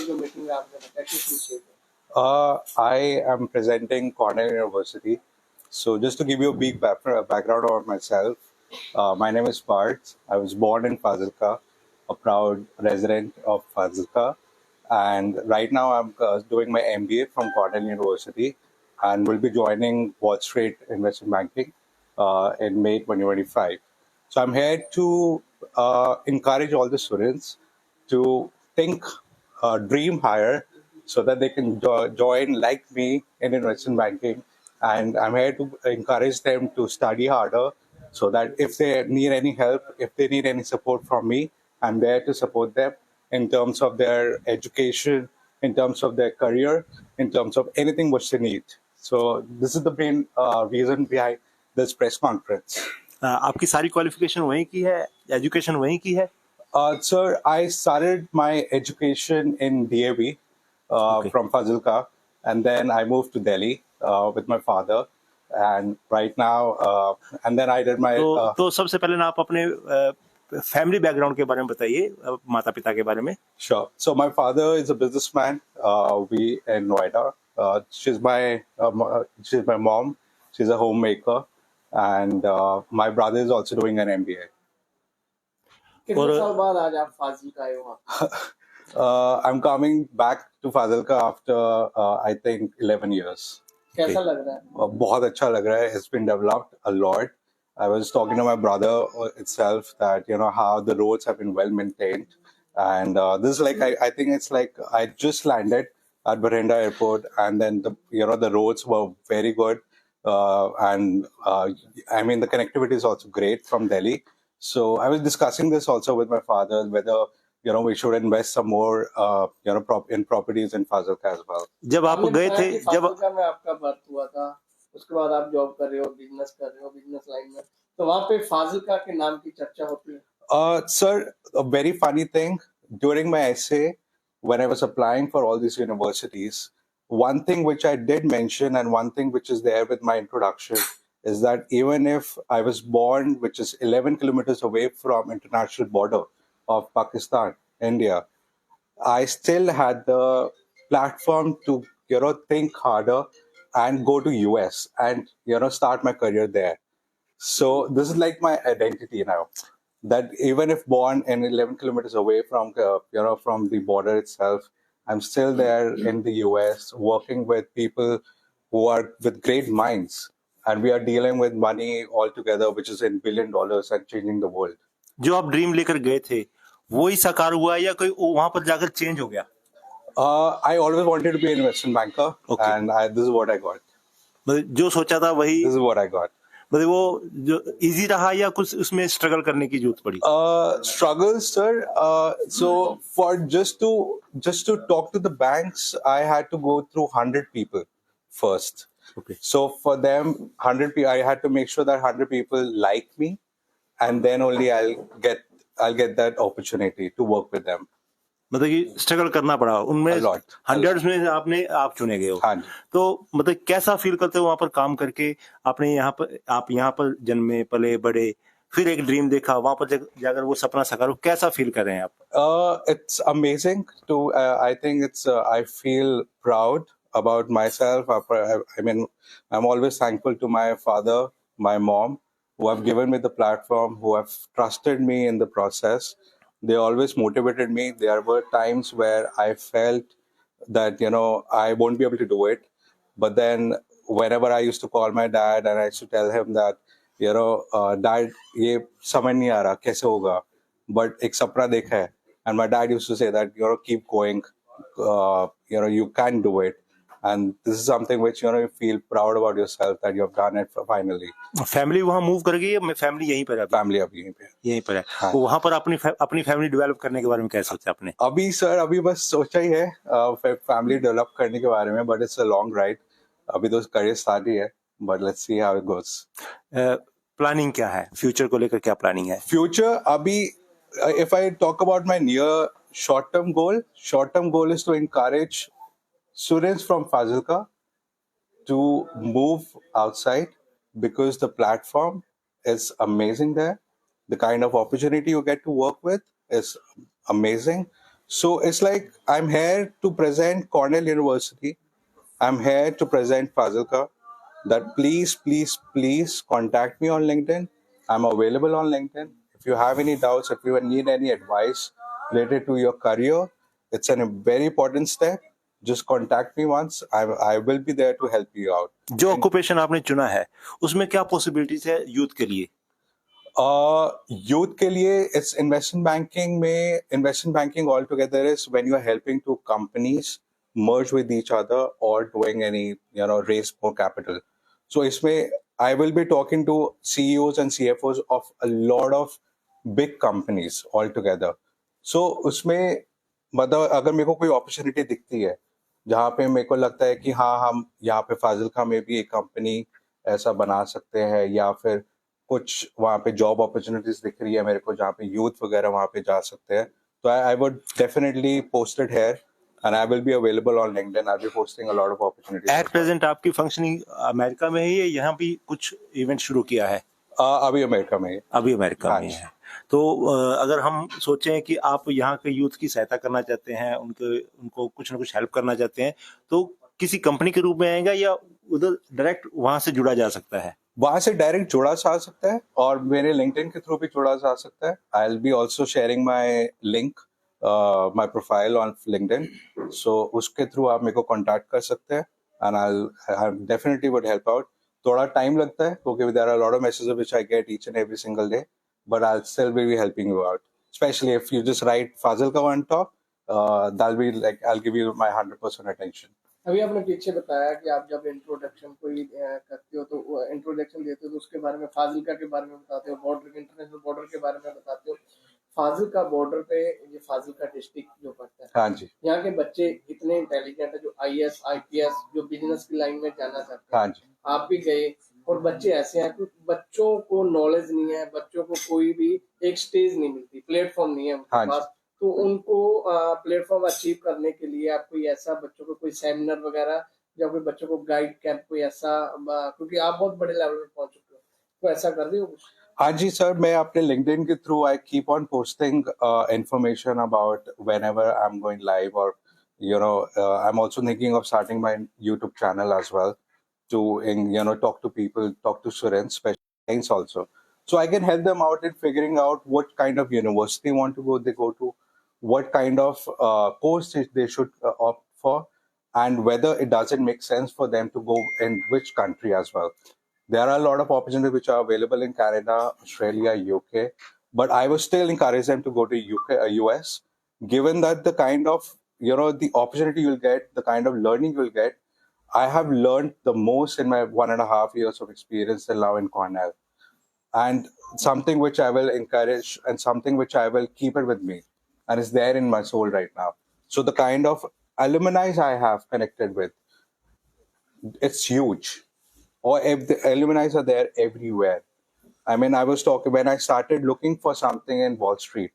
जो मीटिंग में आपने बताया किस विषय पे? I am presenting Cornell University. So, just to give you a big background about myself, my name is Parth. I was born in Fazilka, a proud resident of Fazilka. And right now, I'm doing my MBA from Cornell University and will be joining Wall Street Investment Banking in May 2025. So, I'm here to encourage all the students to think, dream higher, so that they can join like me in investment banking. And I'm here to encourage them to study harder so that if they need any help, if they need any support from me, I'm there to support them in terms of their education, in terms of their career, in terms of anything which they need. So this is the main reason behind this press conference. आपकी सारी qualification वहीं की है, education वहीं की है? Sir, I started my education in DAV from Fazilka, and then I moved to Delhi with my father. And right now, and then I did my. तो सबसे पहले ना आप अपने फैमिली बैकग्राउंड के बारे में बताइए, माता पिता के बारे में. Sure. So my father is a businessman. We in Noida. She's my mom. She's a homemaker, and my brother is also doing an MBA. कितने साल बाद आज आप फाजिल्का आए हो? I'm coming back to Fazilka after I think 11 years. कैसा लग रहा है? बहुत अच्छा लग रहा है. It's been developed a lot. I was talking to my brother itself that how the roads have been well maintained, and this is like I think it's like I just landed at Barinda Airport, and then the roads were very good, and I mean the connectivity is also great from Delhi. So I was discussing this also with my father whether we should invest some more in properties in Fazilka as well. जब आप गए थे, जब फाजिल्का में आपका birth हुआ था, उसके बाद आप जॉब कर रहे हो, बिजनेस कर रहे हो, बिजनेस लाइन में, तो वहाँ पे फाजिल्का के नाम की चर्चा होती है? Sir, a very funny thing, during my essay, when I was applying for all these universities, one thing which I did mention and one thing which is there with my introduction is that even if I was born, which is 11 kilometers away from international border of Pakistan, India, I still had the platform to think harder and go to US and start my career there. So this is like my identity now. That even if born in 11 kilometers away from from the border itself, I'm still there in the US working with people who are with great minds, and we are dealing with money altogether, which is in $1 billion and changing the world. जो आप dream लेकर गए थे, वो ही साकार हुआ या कोई वहां पर जाकर चेंज हो गया? I always wanted to be an investment banker, and this is what I got. जो सोचा था वही. This is what I got. मतलब वो जो इजी रहा या कुछ उसमें स्ट्रगल करने की जरूरत पड़ी? Struggle, sir. So for just to talk to the banks, I had to go through 100 people first. Okay. So for them, 100 people, I had to make sure that 100 people like me, and then only I'll get that opportunity to work with them. मतलब कि struggle करना पड़ा उनमें, hundreds में आप चुने गए हो. हाँ. तो मतलब कैसा फील करते हो वहां पर काम करके? आपने आप यहाँ पर जन्मे पले बड़े, फिर एक ड्रीम देखा, वहां पर जाकर वो सपना साकार हो, कैसा फील कर रहे हैं आप? It's amazing to I think it's I feel proud about myself. I mean, I'm always thankful to my father, my mom, who have given me the platform, who have trusted me in the process. They always motivated me. There were times where I felt that I won't be able to do it, but then whenever I used to call my dad and I used to tell him that dad, ये समझ नहीं आ रहा कैसे होगा, but एक सपना देखा है, and my dad used to say that keep going, you can do it. And this is something which you feel proud about yourself that you have done it finally. Family वहाँ move कर गई है? Family यहीं पर है? Family अभी यहीं पे है. हाँ. तो वहाँ पर अपनी फैमिली डेवलप करने के बारे में क्या सोचा आपने? अभी बस सोचा ही है फैमिली डेवलप करने के बारे में, but it's a long ride. अभी तो करियर स्टार्ट ही है, but let's see how it goes. Planning क्या है फ्यूचर को लेकर? क्या प्लानिंग है फ्यूचर? अभी if I talk about my near short term goal is to encourage students from Fazilka to move outside, because the platform is amazing there. The kind of opportunity you get to work with is amazing. So it's like I'm here to present Cornell University. I'm here to present Fazilka. That please contact me on LinkedIn. I'm available on LinkedIn. If you have any doubts, if you need any advice related to your career, it's a very important step. Just contact me once. I will be there to help you out. जो occupation आपने चुना है उसमें क्या possibilities है youth के लिए? Youth के लिए it's investment banking all together is when you are helping to companies merge with each other or doing any raise more capital. So इसमें I will be talking to CEOs and CFOs of a lot of big companies altogether. So उसमें मतलब अगर मेरे को कोई opportunity दिखती है जहाँ पे मेरे को लगता है कि हाँ हम यहाँ पे फाजिलका में भी एक कंपनी ऐसा बना सकते हैं या फिर कुछ वहाँ पे जॉब अपॉर्चुनिटीज दिख रही है मेरे को जहाँ पे यूथ वगैरह वहाँ पे जा सकते हैं, तो I would definitely post it here and I will be available on LinkedIn. I'll be posting a lot of opportunities. At present आपकी फंक्शनिंग अमेरिका में ही है, यहाँ भी कुछ इवेंट शुरू किया है? अभी अमेरिका में है। अभी अमेरिका में है। तो अगर हम सोचें कि आप यहाँ के यूथ की सहायता करना चाहते हैं, उनको कुछ ना कुछ हेल्प करना चाहते हैं, तो किसी कंपनी के रूप में आएगा या उधर डायरेक्ट वहां से जुड़ा जा सकता है? वहां से डायरेक्ट जुड़ा जा सकता है और मेरे लिंक्डइन के थ्रू भी जुड़ा जा सकता है। I will be also sharing my link, my profile on LinkedIn, so उसके थ्रू आप मेरे को कॉन्टैक्ट कर सकते हैं and I definitely would help out. थोड़ा टाइम लगता है क्योंकि there are lot of messages which I get each and every single day, but I still will be helping you out, specially if you just write Fazilka on top, that will like I will give you my 100% attention. अभी आपने पीछे बताया कि आप जब introduction कोई करते हो तो इंट्रोडक्शन देते हो तो उसके बारे में फाजिलका के बारे में बताते हो, बॉर्डर इंटरनेशनल बॉर्डर के बारे में बताते हो। फाजिलका बॉर्डर पे ये फाजिलका डिस्ट्रिक्ट जो पड़ता है, हाँ जी, यहाँ के बच्चे इतने इंटेलिजेंट है जो IAS IPS जो बिजनेस की लाइन में जाना चाहते हैं। हाँ जी, आप भी गए और बच्चे ऐसे हैं कि बच्चों को नॉलेज नहीं है, बच्चों को कोई भी एक स्टेज नहीं मिलती, प्लेटफॉर्म नहीं है उनके हाँ पास, तो उनको प्लेटफॉर्म अचीव करने के लिए आप कोई ऐसा बच्चों को कोई सेमिनार वगैरह या कोई बच्चों को गाइड कैंप कोई ऐसा, क्योंकि आप बहुत बड़े लेवल पे पहुंच चुके हो, तो ऐसा कर रहे हो कुछ? हाँ जी सर, मैं अपने लिंक्डइन के through I keep on posting information about whenever I'm going live, or I'm also thinking of starting my YouTube channel as well to talk to people, talk to students, special also, so I can help them out in figuring out what kind of university they go to, what kind of course they should opt for, and whether it doesn't make sense for them to go in which country as well. There are a lot of opportunities which are available in Canada, Australia, UK, but I would still encourage them to go to US, given that the kind of the opportunity you'll get, the kind of learning you'll get. I have learned the most in my 1.5 years of experience till now in Cornell, and something which I will encourage and something which I will keep it with me, and it's there in my soul right now. So the kind of alumni I have connected with, it's huge. Or if the alumni are there everywhere. I mean, I was talking when I started looking for something in Wall Street.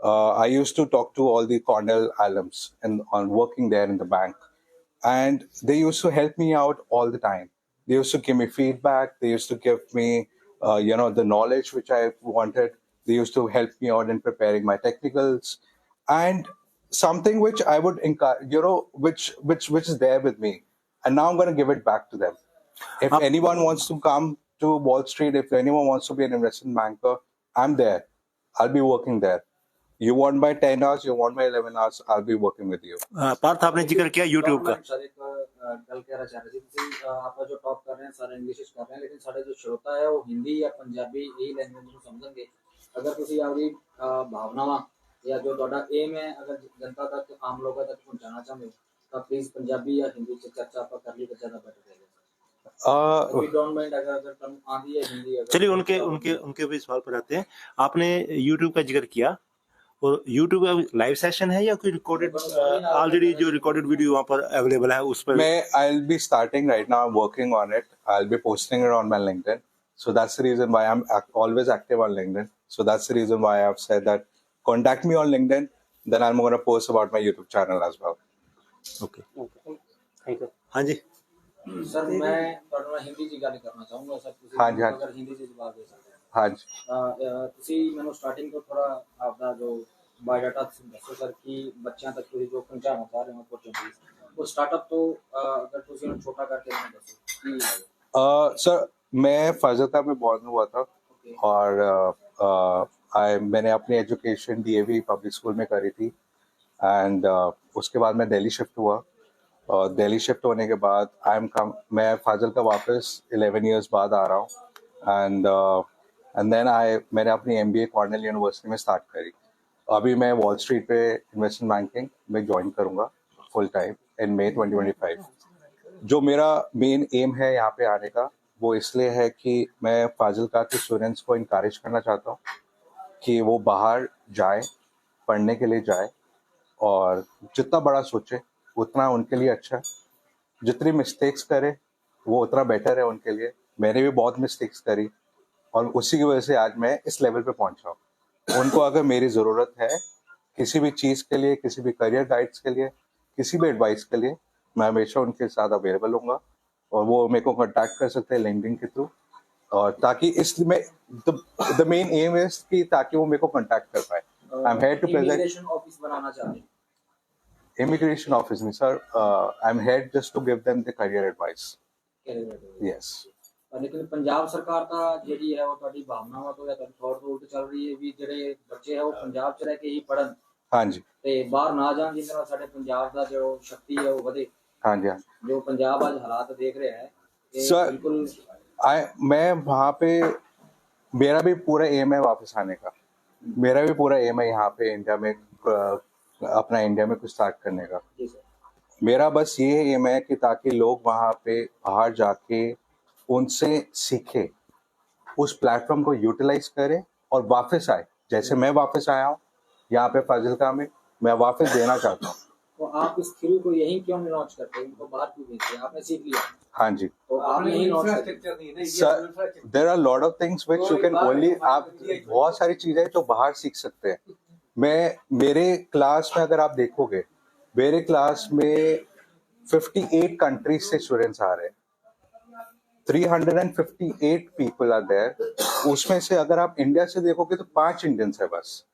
I used to talk to all the Cornell alums and on working there in the bank, and they used to help me out all the time. They used to give me feedback. They used to give me, the knowledge which I wanted. They used to help me out in preparing my technicals, and something which I would encourage, which is there with me, and now I'm going to give it back to them. If anyone wants to come to Wall Street, if anyone wants to be an investment banker, I'm there. I'll be working there. You want my 10 hours, you want my 11 hours, I'll be working with you. Parth, आपने जिक्र किया YouTube का। Sir एक गल कहना चाह रहे थे, आप जो टॉप कर रहे हैं सारे इंग्लिश कर रहे हैं, लेकिन सारे जो श्रोता है वो हिंदी या पंजाबी यही लैंग्वेज ਨੂੰ ਸਮਝਣਗੇ। अगर ਤੁਸੀਂ ਆਪਣੀ ਭਾਵਨਾਵਾਂ या जो ਤੁਹਾਡਾ एम है अगर जनता तक आम लोगों तक पहुंचाना चाहते हो तो प्लीज पंजाबी या हिंदी से चर्चा आप कर ली तो ज्यादा बेटर रहेगा। चलिए उनके भी सवाल पर आते हैं। आपने YouTube का जिक्र किया और YouTube का लाइव सेशन है या कोई रिकॉर्डेड, ऑलरेडी जो रिकॉर्डेड वीडियो वहाँ पर अवेलेबल है उस पर? मैं I'll be starting right now. I'm working on it. I'll be posting it on my LinkedIn. So that's the reason why I'm always active on LinkedIn. So that's the reason why I've said that contact me on LinkedIn. Then I'm going to post about my YouTube channel as well. Okay. Thank you. हाँ जी sir, मैं ਤੁਹਾਡਾ ਹਿੰਦੀ ਚ ਗੱਲ ਕਰਨਾ ਚਾਹੂੰਗਾ sir, ਤੁਸੀਂ ਅਗਰ ਹਿੰਦੀ ਚ ਜਵਾਬ ਦੇ ਸਕਦੇ ਹੋ। हाँ जी। ਤੁਸੀਂ ਮੈਨੂੰ ਸਟਾਰਟਿੰਗ ਤੋਂ ਥੋੜਾ ਆਪਦਾ ਜੋ बायोडाटा ਦੱਸੋ ਸਰ ਕਿ ਬੱਚਿਆਂ ਤੱਕ ਤੁਸੀਂ ਜੋ ਪਹੁੰਚਾਉਣਾ ਚਾਹ ਰਹੇ ਹੋ अपॉर्चुनिटीज वो स्टार्टअप तो अगर ਤੁਸੀਂ ਉਹਨੂੰ ਛੋਟਾ ਕਰਕੇ ਨਾ ਦੱਸੋ ਕੀ ਹੈ सर मैं फाजिल्का में बॉर्न हुआ था ओके और मैंने अपनी एजुकेशन डीएवी पब्लिक स्कूल में करी थी एंड उसके बाद मैं दिल्ली शिफ्ट हुआ और दिल्ली शिफ्ट होने के बाद मैं फाजिल्का वापस 11 इयर्स बाद आ रहा हूँ एंड देन मैंने अपनी एमबीए कॉर्नेल यूनिवर्सिटी में स्टार्ट करी। अभी मैं वॉल स्ट्रीट पे इन्वेस्टमेंट बैंकिंग में ज्वाइन करूँगा फुल टाइम इन मई 2025। जो मेरा मेन एम है यहाँ पे आने का वो इसलिए है कि मैं फाजिल्का के स्टूडेंट्स को इनकरेज करना चाहता हूँ कि वो बाहर जाए, पढ़ने के लिए जाए और जितना बड़ा सोचे उतना उनके लिए अच्छा है। जितनी मिस्टेक्स करे वो उतना बेटर है उनके लिए। मैंने भी बहुत मिस्टेक्स करी और उसी की वजह से आज मैं इस लेवल पे पहुंचा हूँ। उनको अगर मेरी ज़रूरत है किसी भी चीज़ के लिए, किसी भी करियर गाइड्स के लिए, किसी भी एडवाइस के लिए, मैं हमेशा उनके साथ अवेलेबल हूँगा और वो मेरे को कांटेक्ट कर सकते हैं लिंक्डइन के थ्रू। और ताकि इसमें द मेन एम इज कि ताकि वो मेरे को कांटेक्ट कर पाए। I am here to present immigration office बनाना चाहते हैं इमिग्रेशन ऑफिस में sir. I am here just to give them the career advice. Yes ਲੇਕਿਨ ਪੰਜਾਬ ਸਰਕਾਰ ਤਾਂ ਜਿਹੜੀ ਹੈ ਉਹ ਤੁਹਾਡੀ ਭਾਵਨਾਵਾਂ ਤੋਂ ਜਾਂ ਤੁਹਾਡੀ ਥੌਟ ਤੋਂ ਉਲਟ ਚੱਲ ਰਹੀ ਹੈ ਵੀ ਜਿਹੜੇ ਬੱਚੇ ਹੈ ਉਹ ਪੰਜਾਬ 'ਚ ਰਹਿ ਕੇ ਹੀ ਪੜ੍ਹਨ हाँ जी ਤੇ ਬਾਹਰ ਨਾ ਜਾਣ ਜਿਸ ਨਾਲ ਸਾਡੇ ਪੰਜਾਬ ਦਾ ਜੋ ਸ਼ਕਤੀ ਹੈ ਉਹ ਵਧੇ हाँ जी हाँ जी। जो पंजाब आज हालात देख रहे हैं ये सर, बिल्कुल मैं वहाँ पे मेरा भी पूरा एम है वापस आने का। मेरा भी पूरा एम है यहाँ पे इंडिया में अपना इंडिया में कुछ स्टार्ट करने का। जी सर मेरा बस ये एम है कि ताकि लोग वहाँ पे बाहर जाके उनसे सीखे, उस प्लेटफॉर्म को यूटिलाइज करें और वापस आए। जैसे मैं वापस आया हूँ यहाँ पे फाजिल्का में, मैं वापस देना चाहता हूँ। तो आप इस थ्रू को यहीं क्यों नहीं लॉन्च करते इनको बाहर क्यों भेजते हैं आपने सीख लिया हाँ जी तो आप यहीं लॉन्च करते sir, there are lot of things which you can only, आप बहुत सारी चीजें जो बाहर सीख सकते हैं। मैं मेरे क्लास में अगर आप देखोगे, मेरे क्लास में 58 कंट्रीज से स्टूडेंट्स आ रहे हैं। 358 पीपल आर देयर। उसमें से अगर आप इंडिया से देखोगे तो 5 इंडियंस है बस।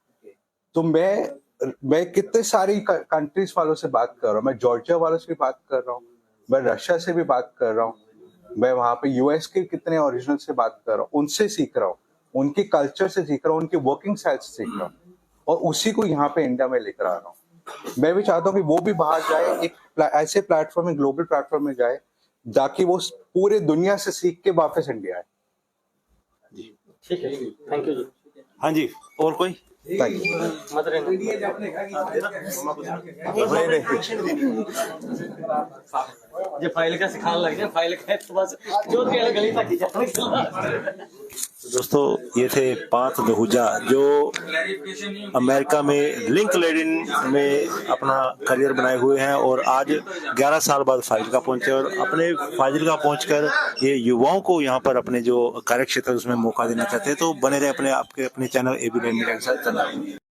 तो मैं कितने सारी कंट्रीज वालों से बात कर रहा हूँ। मैं जॉर्जिया वालों से भी बात कर रहा हूँ, मैं रशिया से भी बात कर रहा हूँ, मैं वहाँ पे यूएस के कितने ओरिजिनल से बात कर रहा हूँ, उनसे सीख रहा हूँ, उनके कल्चर से सीख रहा हूँ, उनकी वर्किंग स्टाइल से सीख रहा हूँ और उसी को यहाँ पे इंडिया में लेकर आ रहा हूँ। मैं भी चाहता हूँ कि वो भी बाहर जाए, एक ऐसे प्लेटफॉर्म में, ग्लोबल प्लेटफॉर्म में जाए ताकि वो पूरे दुनिया से सीख के वापस इंडिया आए। ठीक है थैंक यू जी हाँ जी, और कोई? Thank you. जो फाइल का सिखाने लग जाए फाइल का तो बस जो गली तक ही जाने दोस्तों ये थे पार्थ दहूजा जो अमेरिका में लिंक्डइन में अपना करियर बनाए हुए हैं और आज 11 साल बाद फाजिल्का पहुंचे और अपने फाजिल्का पहुंचकर ये युवाओं को यहाँ पर अपने जो कार्य क्षेत्र उसमें मौका देना चाहते हैं। तो बने रहे अपने चैनल एबी मीडिया के साथ।